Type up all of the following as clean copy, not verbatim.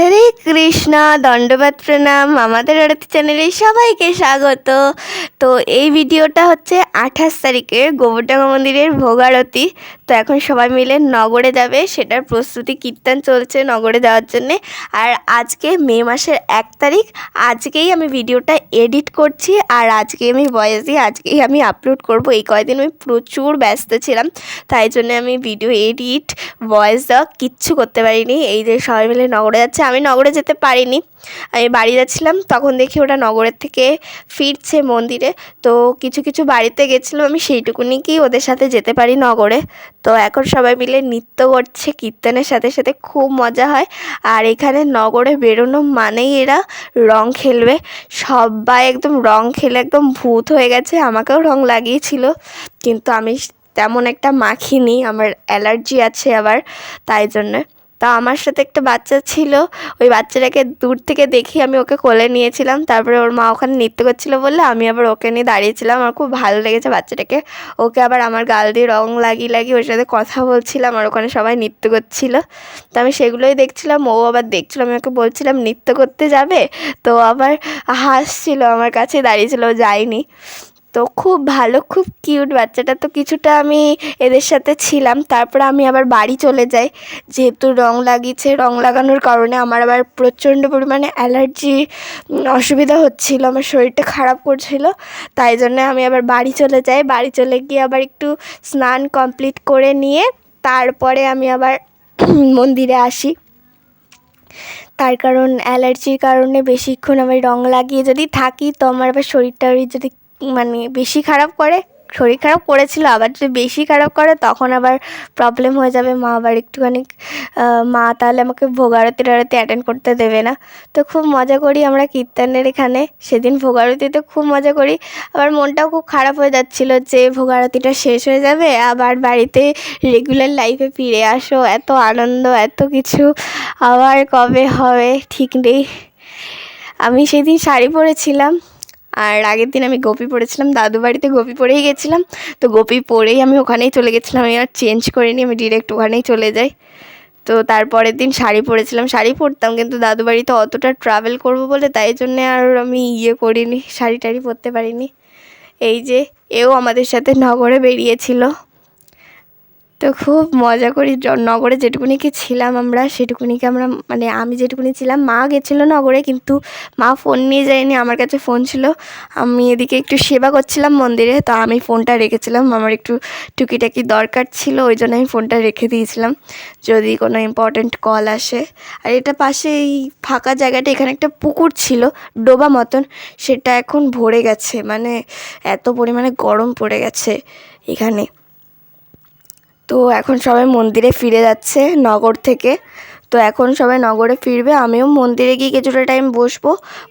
হরে কৃষ্ণ, দণ্ডবাদ প্রণাম। আমাদের আরতি চ্যানেলে সবাইকে স্বাগত। তো এই ভিডিওটা হচ্ছে 28 তারিখের গোবরডাঙ্গা মন্দিরের ভোগ আরতি। তো এখন সবাই মিলে নগরে যাবে, সেটার প্রস্তুতি কীর্তন চলছে নগরে যাওয়ার জন্যে। আর আজকে মে মাসের 1 তারিখ, আজকেই আমি ভিডিওটা এডিট করছি আর আজকেই আমি ভয়েস দিয়ে আজকেই আমি আপলোড করব। এই কয়েকদিন আমি প্রচুর ব্যস্ত ছিলাম, তাই জন্য আমি ভিডিও এডিট ভয়েস দেওয়া কিচ্ছু করতে পারিনি। এই যে সবাই মিলে নগরে যাচ্ছে, আমি নগরে যেতে পারিনি, আমি বাড়ি যাচ্ছিলাম, তখন দেখি ওটা নগরের থেকে ফিরছে মন্দিরে। তো কিছু কিছু বাড়িতে গেছিলাম আমি, সেইটুকুনি কি ওদের সাথে যেতে পারি নগরে। তো এখন সবাই মিলে নৃত্য করছে কীর্তনের সাথে সাথে, খুব মজা হয়। আর এখানে নগরে বেরোনো মানেই এরা রং খেলবে, সবাই একদম রং খেলে একদম ভূত হয়ে গেছে। আমাকেও রং লাগিয়েছিল, কিন্তু আমি তেমন একটা মাখিনি, আমার অ্যালার্জি আছে আবার, তাই জন্যে। তা আমার সাথে একটা বাচ্চা ছিল, ওই বাচ্চাটাকে দূর থেকে দেখি আমি ওকে কোলে নিয়েছিলাম। তারপরে ওর মা ওখানে নৃত্য করছিলো বললে আমি আবার ওকে নিয়ে দাঁড়িয়েছিলাম। আমার খুব ভালো লেগেছে বাচ্চাটাকে, ওকে আবার আমার গাল দিয়ে রং লাগিয়ে লাগিয়ে ওর সাথে কথা বলছিলাম, আর ওখানে সবাই নৃত্য করছিল। তো আমি সেগুলোই দেখছিলাম, ও আবার দেখছিলো, আমি ওকে বলছিলাম নৃত্য করতে যাবে, তো আবার হাসছিল, আমার কাছে দাঁড়িয়েছিল, ও যায়নি। তো খুব ভালো, খুব কিউট বাচ্চাটা। তো কিছুটা আমি এদের সাথে ছিলাম, তারপরে আমি আবার বাড়ি চলে যাই। যেহেতু রং লাগিয়েছে, রং লাগানোর কারণে আমার আবার প্রচণ্ড পরিমাণে অ্যালার্জি অসুবিধা হচ্ছিল, আমার শরীরটা খারাপ করছিল, তাই জন্য আমি আবার বাড়ি চলে যাই। বাড়ি চলে গিয়ে আবার একটু স্নান কমপ্লিট করে নিয়ে তারপরে আমি আবার মন্দিরে আসি। তার কারণ অ্যালার্জির কারণে বেশিক্ষণ আমি রং লাগিয়ে যদি থাকি, তো আমার আবার শরীরটা যদি মানে বেশি খারাপ করে, শরীর খারাপ করেছিল, আবার যদি বেশি খারাপ করে তখন আবার প্রবলেম হয়ে যাবে। মা আবার একটুখানি মা তাহলে আমাকে ভোগ আরতি অ্যাটেন্ড করতে দেবে না। তো খুব মজা করি আমরা কীর্তনের এখানে, সেদিন ভোগ আরতিতে খুব মজা করি। আবার মনটাও খুব খারাপ হয়ে যাচ্ছিলো যে ভোগ আরতিটা শেষ হয়ে যাবে, আবার বাড়িতে রেগুলার লাইফে ফিরে আসো, এত আনন্দ এত কিছু আবার কবে হবে ঠিক নেই। আমি সেদিন শাড়ি পরেছিলাম, আর আগের দিন আমি গোপী পরেছিলাম, দাদু বাড়িতে গোপী পরেই গেছিলাম। তো গোপী পরেই আমি ওখানেই চলে গেছিলাম, আমি আর চেঞ্জ করিনি, আমি ডিরেক্ট ওখানেই চলে যাই। তো তারপরের দিন শাড়ি পরেছিলাম, শাড়ি পরতাম কিন্তু দাদু বাড়িতে অতটা ট্রাভেল করবো বলে তাই জন্যে আর আমি করিনি, শাড়ি টাড়ি পরতে পারিনি। এই যে এও আমাদের সাথে নগরে বেরিয়েছিল। তো খুব মজা করি নগরে, যেটুকুনি কি ছিলাম আমরা সেটুকুনিকে আমরা, মানে আমি যেটুকুনি ছিলাম। মা গেছিলো নগরে, কিন্তু মা ফোন নিয়ে যায়নি, আমার কাছে ফোন ছিল। আমি এদিকে একটু সেবা করছিলাম মন্দিরে, তো আমি ফোনটা রেখেছিলাম, আমার একটু টুকিটাকি দরকার ছিল, ওই জন্য আমি ফোনটা রেখে দিয়েছিলাম যদি কোনো ইম্পর্ট্যান্ট কল আসে। আর এটা পাশে এই ফাঁকা জায়গাটা, এখানে একটা পুকুর ছিল ডোবা মতন, সেটা এখন ভরে গেছে, মানে এত পরিমাণে গরম পড়ে গেছে এখানে। তো এখন সবাই মন্দিরে ফিরে যাচ্ছে নগর থেকে। তো এখন সবাই নগরে ফিরবে, আমিও মন্দিরে গিয়ে কিছুটা টাইম বসবো,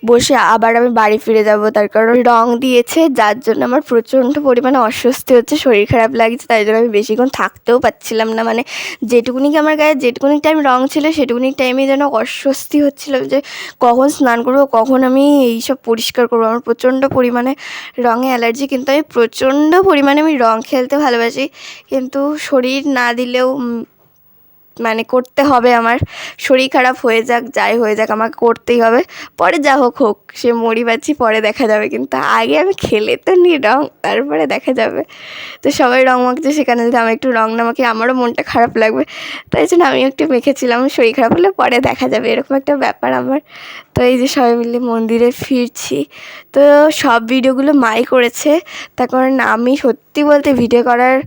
বসে আবার আমি বাড়ি ফিরে যাব। তার কারণ রং দিয়েছে, যার জন্য আমার প্রচণ্ড পরিমাণে অস্বস্তি হচ্ছে, শরীর খারাপ লাগছে, তাই জন্য আমি বেশিক্ষণ থাকতেও পারছিলাম না। মানে যেটুকুনি কি আমার গায়ে যেটুকুনি টাইম রং ছিল, সেটুকুনি টাইমে যেন অস্বস্তি হচ্ছিল যে কখন স্নান করবো, কখন আমি এইসব পরিষ্কার করবো। আমার প্রচণ্ড পরিমাণে রঙে অ্যালার্জি, কিন্তু আমি প্রচণ্ড পরিমাণে আমি রং খেলতে ভালোবাসি, কিন্তু শরীর না দিলেও মানে করতে হবে, আমার শরীর খারাপ হয়ে যাক যাই হয়ে যাক আমাকে করতেই হবে। পরে যা হোক হোক, সে মরি বাঁচি পরে দেখা যাবে, কিন্তু আগে আমি খেলে তো নিই রং, তারপরে দেখা যাবে। তো সবাই রং মাখছে, সেখানে যদি আমি একটু রং না মাখি আমারও মনটা খারাপ লাগবে, তাই জন্য আমি একটু মেখেছিলাম, শরীর খারাপ হলে পরে দেখা যাবে, এরকম একটা ব্যাপার আমার। তো এই যে সবাই মিলে মন্দিরে ফিরছি। তো সব ভিডিওগুলো মাই করেছে, তার কারণ আমি সত্যি বলতে ভিডিও করার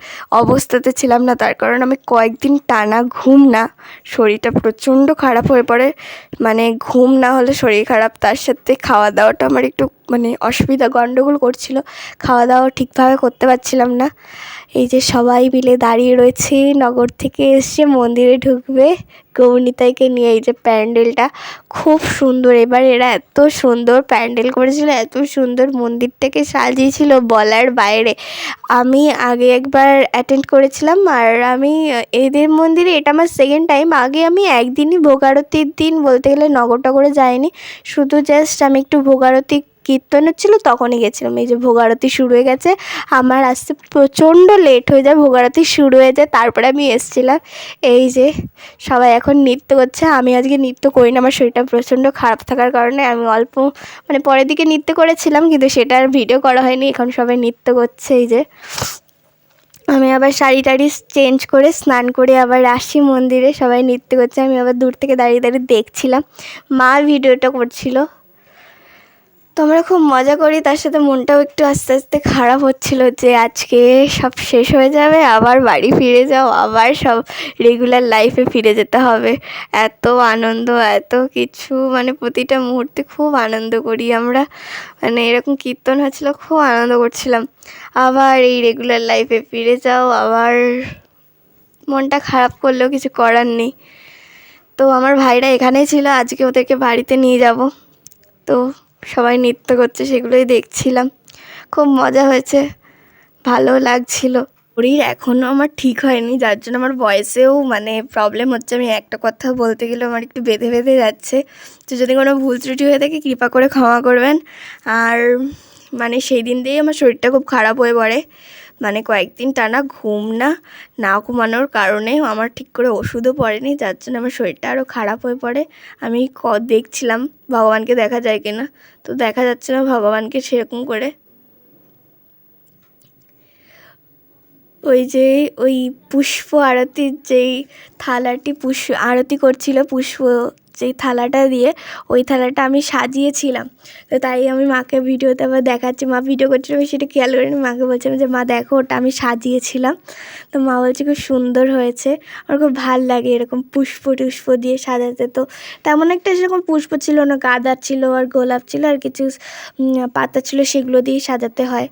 অবস্থাতে ছিলাম না, তার কারণ আমি কয়েকদিন টানা ঘুম না, শরীরটা প্রচণ্ড খারাপ হয়ে পড়ে। মানে ঘুম না হলে শরীর খারাপ, তার সাথে খাওয়া দাওয়াটা আমার একটু মানে অসুবিধা, গণ্ডগোল করছিল, খাওয়া দাওয়া ঠিকভাবে করতে পারছিলাম না। এই যে সবাই মিলে দাঁড়িয়ে রয়েছে, নগর থেকে এসে মন্দিরে ঢুকবে গৌরনিতাইকে নিয়ে। এই যে প্যান্ডেলটা খুব সুন্দর, এবার এরা এত সুন্দর প্যান্ডেল করেছিল, এত সুন্দর মন্দিরটাকে সাজিয়েছিল বলার বাইরে। আমি আগে একবার অ্যাটেন্ড করেছিলাম, আর আমি এদের মন্দিরে এটা আমার সেকেন্ড টাইম। আগে আমি একদিনই ভোগ আরতির দিন বলতে গেলে নগর টগরে যাইনি, শুধু জাস্ট আমি একটু ভোগ আরতি কীর্তন হচ্ছিলো তখনই গেছিলাম। এই যে ভোগ আরতি শুরু হয়ে গেছে, আমার আসতে প্রচণ্ড লেট হয়ে যায়, ভোগ আরতি শুরু হয়ে যায়, তারপরে আমি এসেছিলাম। এই যে সবাই এখন নৃত্য করছে, আমি আজকে নৃত্য করি না, আমার শরীরটা প্রচণ্ড খারাপ থাকার কারণে আমি অল্প মানে পরের দিকে নৃত্য করেছিলাম, কিন্তু সেটা আর ভিডিও করা হয়নি। এখন সবাই নৃত্য করছে। এই যে আমি আবার শাড়ি টাড়ি চেঞ্জ করে স্নান করে আবার আসি মন্দিরে, সবাই নৃত্য করছে, আমি আবার দূর থেকে দাঁড়িয়ে দাঁড়িয়ে দেখছিলাম, মা ভিডিওটা করছিল। তো আমরা খুব মজা করি, তার সাথে মনটাও একটু আস্তে আস্তে খারাপ হচ্ছিল যে আজকে সব শেষ হয়ে যাবে, আবার বাড়ি ফিরে যাও, আবার সব রেগুলার লাইফে ফিরে যেতে হবে। এত আনন্দ, এত কিছু, মানে প্রতিটা মুহূর্তে খুব আনন্দ করি আমরা। মানে এরকম কীর্তন হচ্ছিল, খুব আনন্দ করছিলাম। আবার এই রেগুলার লাইফে ফিরে যাও, আবার মনটা খারাপ করলেও কিছু করার নেই। তো আমার ভাইরা এখানেই ছিল, আজকে ওদেরকে বাড়িতে নিয়ে যাব। তো সবাই নৃত্য করছে, সেগুলোই দেখছিলাম, খুব মজা হয়েছে, ভালো লাগছিল। শরীর এখনও আমার ঠিক হয়নি, যার জন্য আমার ভয়েসেও মানে প্রবলেম হচ্ছে। আমি একটা কথা বলতে গেলে আমার একটু বেঁধে বেঁধে যাচ্ছে। তো যদি কোনো ভুল ত্রুটি হয়ে থাকে কৃপা করে ক্ষমা করবেন। আর মানে সেই দিন দিয়েই আমার শরীরটা খুব খারাপ হয়ে পড়ে, মানে কয়েকদিন টানা ঘুম না ঘুমানোর কারণে আমার ঠিক করে ওষুধও পড়েনি, যার জন্য আমার শরীরটা আরও খারাপ হয়ে পড়ে। আমি দেখছিলাম ভগবানকে দেখা যায় কিনা, তো দেখা যাচ্ছে না ভগবানকে সেরকম করে। ওই যে ওই পুষ্প আরতির যেই থালাটি আরতি করছিল, পুষ্প যেই থালাটা দিয়ে, ওই থালাটা আমি সাজিয়েছিলাম। তো তাই আমি মাকে ভিডিওতে আবার দেখাচ্ছি, মা ভিডিও করছিল, আমি সেটা খেয়াল করিনি। মাকে বলছিলাম যে মা দেখো, ওটা আমি সাজিয়েছিলাম। তো মা বলছে খুব সুন্দর হয়েছে। আমার খুব ভাল লাগে এরকম পুষ্প টুষ্প দিয়ে সাজাতে। তো তেমন একটা সেরকম পুষ্প ছিল না, গাঁদা ছিল আর গোলাপ ছিল আর কিছু পাতা ছিল, সেগুলো দিয়ে সাজাতে হয়।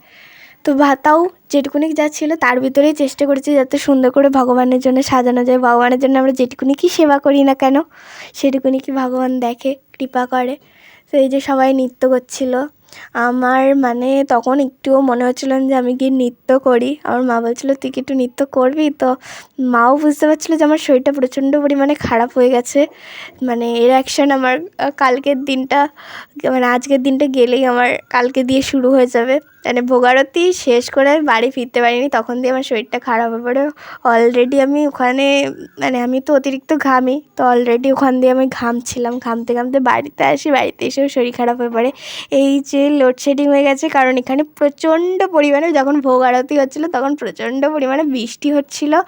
তো তাও যেটুকুনি যা ছিল তার ভিতরেই চেষ্টা করেছি যাতে সুন্দর করে ভগবানের জন্য সাজানো যায়। ভগবানের জন্য আমরা যেটুকুনি কি সেবা করি না কেন, সেটুকুনি কি ভগবান দেখে, কৃপা করে। তো এই যে সবাই নৃত্য করছিল, আমার মানে তখন একটুও মনে হচ্ছিল যে আমি গিয়ে নৃত্য করি। আমার মা বলছিলো তুই কি একটু নৃত্য করবি? তো মাও বুঝতে পারছিলো যে আমার শরীরটা প্রচণ্ড পরিমাণে খারাপ হয়ে গেছে। মানে এর অ্যাকশন আমার কালকের দিনটা, মানে আজকের দিনটা গেলেই আমার কালকে দিয়ে শুরু হয়ে যাবে। মানে ভোগারতি শেষ করে আমি বাড়ি ফিরতে পারিনি, তখন দিয়ে আমার শরীরটা খারাপ হয়ে পড়ে। অলরেডি আমি ওখানে, মানে আমি তো অতিরিক্ত ঘামি, তো অলরেডি ওখান দিয়ে আমি ঘামছিলাম, ঘামতে ঘামতে বাড়িতে আসি, বাড়িতে এসেও শরীর খারাপ হয়ে পড়ে। এই যে লোডশেডিং হয়ে গেছে, কারণ এখানে প্রচণ্ড পরিমাণে, যখন ভোগ আরতি হচ্ছিলো তখন প্রচণ্ড পরিমাণে বৃষ্টি হচ্ছিলো,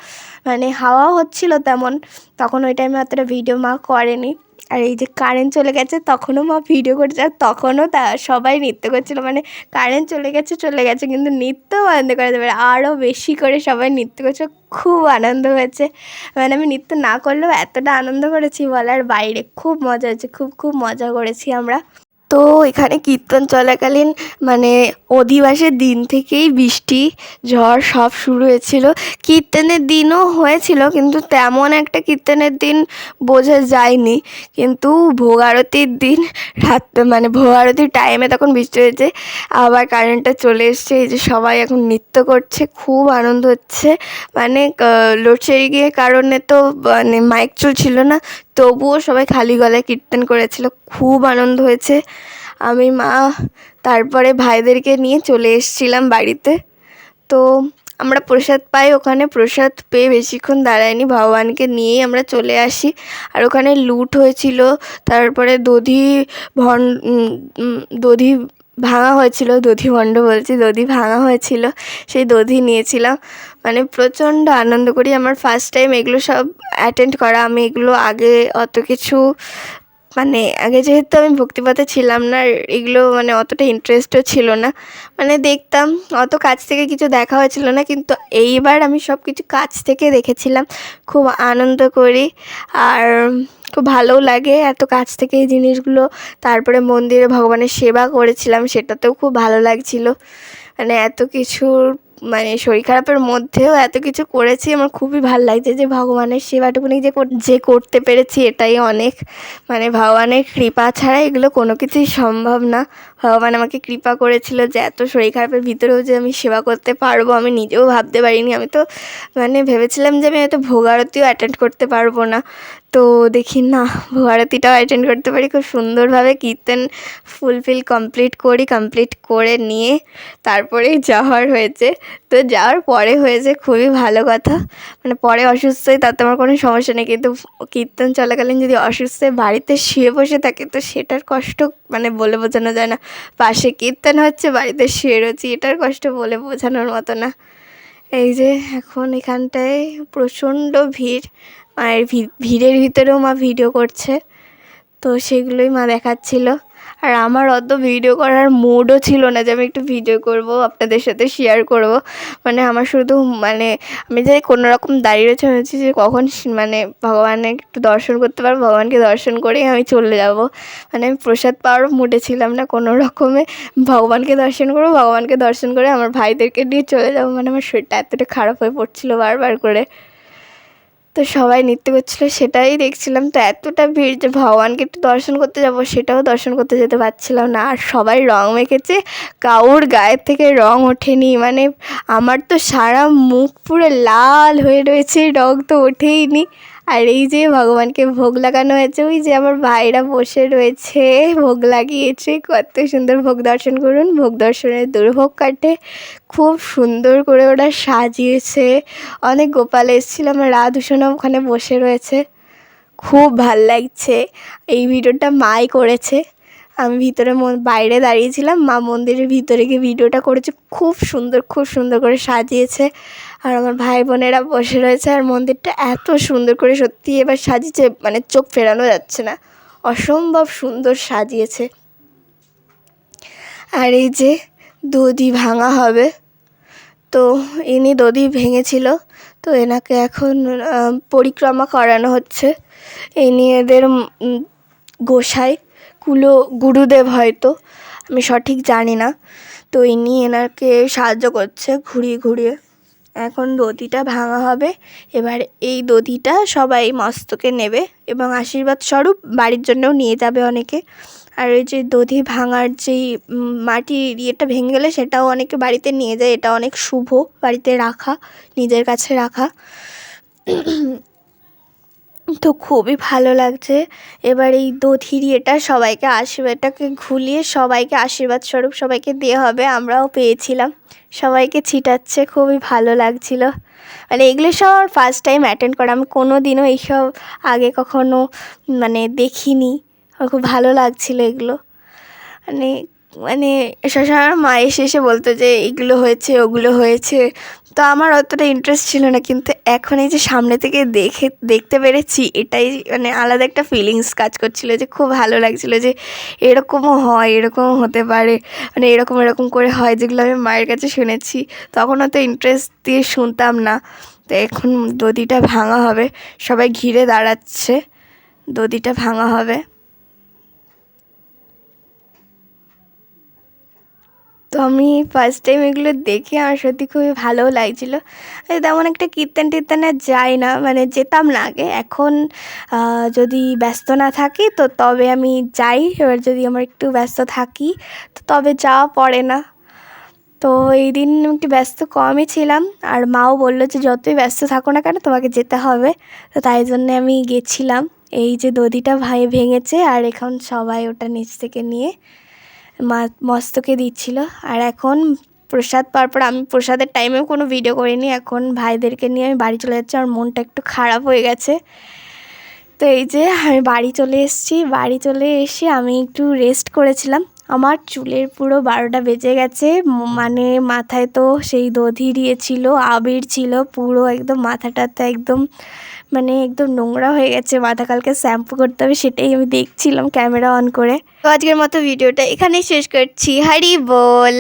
মানে হাওয়াও হচ্ছিলো তেমন। তখন ওই টাইমে অতটা ভিডিও মা করেনি। আর এই যে কারেন্ট চলে গেছে, তখনও মা ভিডিও করছে, আর তখনও সবাই নৃত্য করছিলো। মানে কারেন্ট চলে গেছে কিন্তু নৃত্য বন্ধ করা যাবে না, আরও বেশি করে সবাই নৃত্য করছে, খুব আনন্দ হয়েছে। মানে আমি নৃত্য না করলেও এতটা আনন্দ করেছি বলার বাইরে, খুব মজা হয়েছে, খুব মজা করেছি আমরা। তো এখানে কীর্তন চলাকালীন মানে অধিবাসের দিন থেকেই বৃষ্টি ঝড় সব শুরু হয়েছিল। কীর্তনের দিনও হয়েছিল, কিন্তু তেমন একটা কীর্তনের দিন বোঝা যায়নি। কিন্তু ভোগ আরতির দিন মানে ভোগ আরতির টাইমে তখন বৃষ্টি হয়েছে, আবার কারেন্টটা চলে এসছে। এই যে সবাই এখন নৃত্য করছে, খুব আনন্দ হচ্ছে। মানে লোডশেডিংয়ের কারণে তো মানে মাইক চলছিল না, তবুও সবাই খালি গলায় কীর্তন করেছিল, খুব আনন্দ হয়েছে। আমি মা তারপরে ভাইদেরকে নিয়ে চলে এসেছিলাম বাড়িতে। তো আমরা প্রসাদ পাই, ওখানে প্রসাদ পেয়ে বেশিক্ষণ দাঁড়ায়নি, ভগবানকে নিয়েই আমরা চলে আসি। আর ওখানে লুট হয়েছিল, তারপরে দধি ভাঙা হয়েছিল, দধি ভণ্ড বলছি, দধি ভাঙা হয়েছিল, সেই দধি নিয়েছিলাম। মানে প্রচণ্ড আনন্দ করি, আমার ফার্স্ট টাইম এগুলো সব অ্যাটেন্ড করা। আমি এগুলো আগে অত কিছু, মানে আগে যেহেতু আমি ভক্তিপথে ছিলাম না, এগুলো মানে অতটা ইন্টারেস্টও ছিল না, মানে দেখতাম, অত কাছ থেকে কিছু দেখা হয়েছিল না। কিন্তু এইবার আমি সব কিছু কাছ থেকে দেখেছিলাম, খুব আনন্দ করি আর খুব ভালোও লাগে এত কাছ থেকে এই জিনিসগুলো। তারপরে মন্দিরে ভগবানের সেবা করেছিলাম, সেটাতেও খুব ভালো লাগছিল। মানে এত কিছুর, মানে শরীর খারাপের মধ্যেও এত কিছু করেছি, আমার খুবই ভালো লাগছে যে ভগবানের সেবাটুকুনি যে করতে পেরেছি, এটাই অনেক। মানে ভগবানের কৃপা ছাড়া এগুলো কোনো কিছুই সম্ভব না। ভগবান আমাকে কৃপা করেছিল যে এত শরীর খারাপের ভিতরেও যে আমি সেবা করতে পারবো, আমি নিজেও ভাবতে পারিনি। আমি তো মানে ভেবেছিলাম যে আমি হয়তো ভোগ আরতিও অ্যাটেন্ড করতে পারবো না। তো দেখি না ভোগারতিটাও অ্যাটেন্ড করতে পারি খুব সুন্দরভাবে, কীর্তন কমপ্লিট করে নিয়ে তারপরেই যাওয়ার হয়েছে। তো যাওয়ার পরে হয়েছে খুবই ভালো কথা, মানে পরে অসুস্থ হয়ে তাতে আমার কোনো সমস্যা নেই, কিন্তু কীর্তন চলাকালীন যদি অসুস্থ হয়ে বাড়িতে শুয়ে বসে থাকে তো সেটার কষ্ট মানে বলে বোঝানো যায় না। পাশে কীর্তন হচ্ছে, বাড়িতে শুয়ে রয়েছি, এটার কষ্ট বলে বোঝানোর মতো না। এই যে এখন এখানটায় প্রচণ্ড ভিড়, মায়ের ভিড়ের ভিতরেও মা ভিডিও করছে, তো সেগুলোই মা দেখাচ্ছিল। আর আমার অত ভিডিও করার মুডও ছিল না যে আমি একটু ভিডিও করব, আপনাদের সাথে শেয়ার করব। মানে আমার শুধু মানে আমি যে কোনো রকম দাঁড়িয়ে রয়েছে হয়েছি যে কখন মানে ভগবানের একটু দর্শন করতে পারবো, ভগবানকে দর্শন করেই আমি চলে যাব। মানে আমি প্রসাদ পাওয়ার মুডে ছিলাম না কোনো রকমে, ভগবানকে দর্শন করে আমার ভাইদেরকে নিয়ে চলে যাব। মানে আমার শরীরটা এতটা খারাপ হয়ে পড়ছিলো বারবার করে। তো সবাই নৃত্য করছিলো সেটাই দেখছিলাম। তো এতটা ভিড় যে ভগবানকে একটু দর্শন করতে যাব সেটাও দর্শন করতে যেতে পারছিলাম না। আর সবাই রং মেখেছে, কারোর গায়ের থেকে রং ওঠেনি, মানে আমার তো সারা মুখ পুরো লাল হয়ে রয়েছে, রং তো ওঠেইনি। আর এই যে ভগবানকে ভোগ লাগানো হয়েছে, ওই যে আমার ভাইরা বসে রয়েছে ভোগ লাগিয়েছে, কত সুন্দর ভোগ দর্শন করুন, ভোগ দর্শনের দুর্ভোগ কাটে। খুব সুন্দর করে ওরা সাজিয়েছে, অনেক গোপাল এসেছিল, আমার রাধুসোনা ওখানে বসে রয়েছে, খুব ভাল লাগছে। এই ভিডিওটা মাই করেছে, আমি বাইরে দাঁড়িয়েছিলাম, মা মন্দিরের ভিতরে গিয়ে ভিডিওটা করেছে, খুব সুন্দর করে সাজিয়েছে। আর আমার ভাই বোনেরা বসে রয়েছে, আর মন্দিরটা এত সুন্দর করে সত্যি এবার সাজিয়েছে, মানে চোখ ফেরানো যাচ্ছে না, অসম্ভব সুন্দর সাজিয়েছে। আর এই যে দধি ভাঙা হবে, তো ইনি দধি ভেঙেছিল, তো এনাকে এখন পরিক্রমা করানো হচ্ছে। ইনি এদের গোসাই, গুরুদেব হয়তো, আমি সঠিক জানি না। তো ইনি এনাকে সাহায্য করছে ঘুরিয়ে। এখন দধিটা ভাঙা হবে, এবার এই দধিটা সবাই মস্তকে নেবে এবং আশীর্বাদ স্বরূপ বাড়ির জন্যও নিয়ে যাবে অনেকে। আর ওই যে দধি ভাঙার যেই মাটির ইয়েটা ভেঙে গেলে সেটাও অনেকে বাড়িতে নিয়ে যায়, এটা অনেক শুভ বাড়িতে রাখা, নিজের কাছে রাখা। তো খুবই ভালো লাগছে। এবার এই দধির ইয়েটা সবাইকে আশীর্বাদটাকে ঘুলিয়ে সবাইকে আশীর্বাদ স্বরূপ সবাইকে দেওয়া হবে, আমরাও পেয়েছিলাম, সবাইকে ছিটাচ্ছে, খুবই ভালো লাগছিল। মানে এগুলো সব আমার ফার্স্ট টাইম অ্যাটেন্ড করা, আমি কোনো দিনও এইসব আগে কখনো মানে দেখিনি, আমার খুব ভালো লাগছিল এগুলো। মানে মানে সবসময় আমার মা এসে বলতো যে এগুলো হয়েছে ওগুলো হয়েছে, তো আমার অতটা ইন্টারেস্ট ছিল না, কিন্তু এখন এই যে সামনে থেকে দেখতে পেরেছি, এটাই মানে আলাদা একটা ফিলিংস কাজ করছিলো, যে খুব ভালো লাগছিলো যে এরকমও হয়, এরকমও হতে পারে, মানে এরকম করে হয়, যেগুলো আমি মায়ের কাছে শুনেছি, তখন অত ইন্টারেস্ট দিয়ে শুনতাম না। তো এখন দধিটা ভাঙা হবে, সবাই ঘিরে দাঁড়াচ্ছে, দধিটা ভাঙা হবে। তো আমি ফার্স্ট টাইম এগুলো দেখে আমার সত্যি খুবই ভালোও লাগছিলো। তেমন একটা কীর্তনে যাই না, মানে যেতাম না আগে, এখন যদি ব্যস্ত না থাকি তো তবে আমি যাই, এবার যদি আমার একটু ব্যস্ত থাকি তো তবে যাওয়া পড়ে না। তো এই দিন একটু ব্যস্ত কমই ছিলাম, আর মাও বললো যে যতই ব্যস্ত থাকো না কেন তোমাকে যেতে হবে, তো তাই জন্যে আমি গেছিলাম। এই যে দধিটা ভেঙেছে, আর এখন সবাই ওটা নিচ থেকে নিয়ে মস্তকে দিচ্ছিল। আর এখন প্রসাদ পাওয়ার পর, আমি প্রসাদের টাইমেও কোনো ভিডিও করিনি, এখন ভাইদেরকে নিয়ে আমি বাড়ি চলে যাচ্ছি, আমার মনটা একটু খারাপ হয়ে গেছে। তো এই যে আমি বাড়ি চলে এসেছি, বাড়ি চলে এসে আমি একটু রেস্ট করেছিলাম, আমার চুলের পুরো 12টা বেজে গেছে, মানে মাথায় তো সেই দধি দিয়েছিল, আবির ছিল, পুরো একদম মাথাটা তো একদম মানে একদম নোংরা হয়ে গেছে, মাথা কালকে শ্যাম্পু করতে হবে, সেটাই আমি দেখছিলাম ক্যামেরা অন করে। তো আজকের মতো ভিডিওটা এখানেই শেষ করছি, হরি বল।